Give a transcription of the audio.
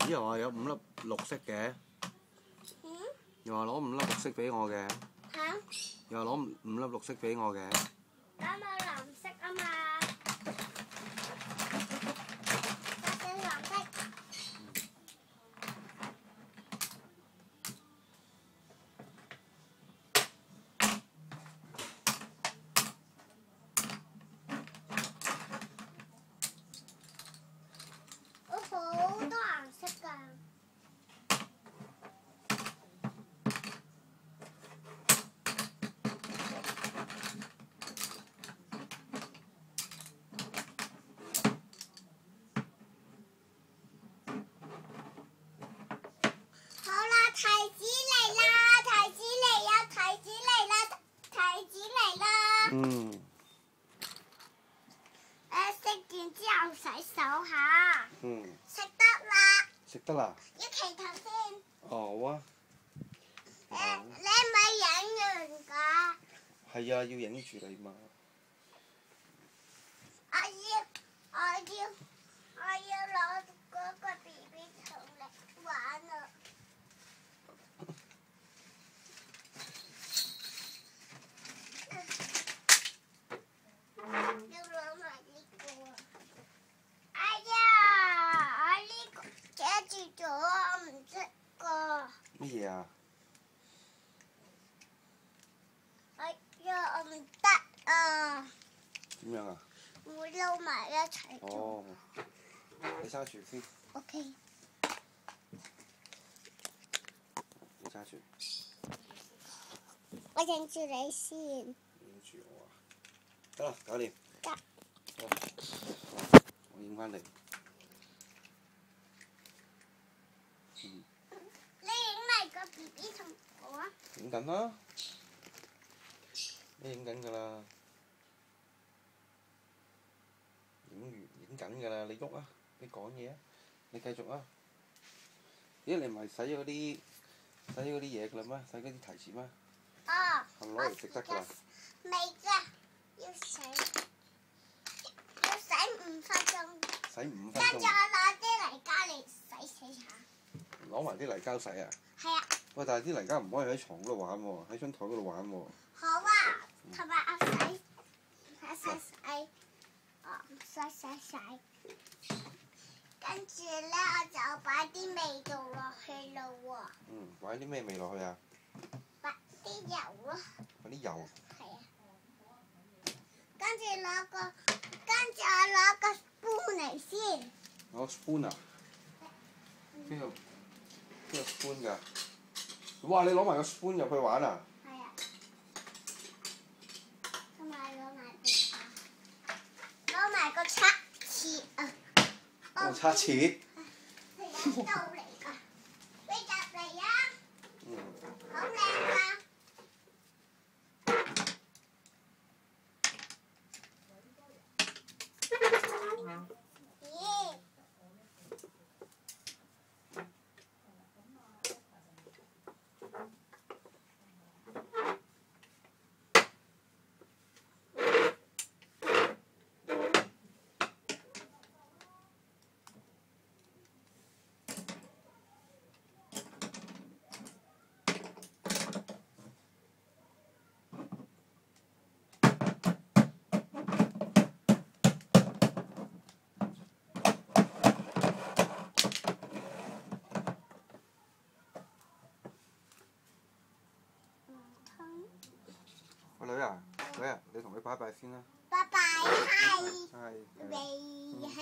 咦又話有5粒綠色嘅，又話攞5粒綠色俾我嘅，又話攞5粒綠色俾我嘅。咁我藍色啊嘛，我要藍色。我好多顏色㗎。好啦，提子嚟啦！提子嚟呀！提子嚟啦！提子嚟啦！食完之後洗手下。食得啦。食得啦。要祈禱先。哦好啊。你係咪影完㗎？係啊，要影住你嘛。我要攞嗰個 BB 蟲嚟玩啊！要攞埋呢個啊！哎呀，我呢個遮住咗，我唔識個。乜嘢啊？哎呀，我唔得啊！點樣啊？會撈埋一齊做。哦，你揸住先。OK。你揸住。我影住你先。影住我啊！得啦，搞掂。得。我影翻你。你影埋個 BB 同我啊！影緊啦，你影緊㗎啦，影緊㗎啦，你喐啊！你講嘢啊！你繼續啊！咦，你唔係洗咗嗰啲嘢㗎啦咩？洗嗰啲提子咩？哦。係咪攞嚟食得㗎啦？未㗎，要洗5分鐘。洗5分鐘。跟住我攞啲泥膠嚟洗下。攞埋啲泥膠洗啊！係啊。喂，但係啲泥膠唔可以喺床嗰度玩喎，喺張台嗰度玩喎。好啊，同埋我洗，跟住咧我就擺啲味道落去咯喎。擺啲咩味落去啊？擺啲油咯。擺啲油。係啊。跟住我攞個 spoon 嚟先。攞個 spoon 啊？邊個 spoon 㗎？哇！你攞埋個 spoon 入去玩啊？係啊。同埋攞埋個叉匙啊！個叉匙。係一刀嚟㗎，你入嚟啊！好靚啊！咦？個女啊，你同佢拜拜先啦。拜拜，係。係。係。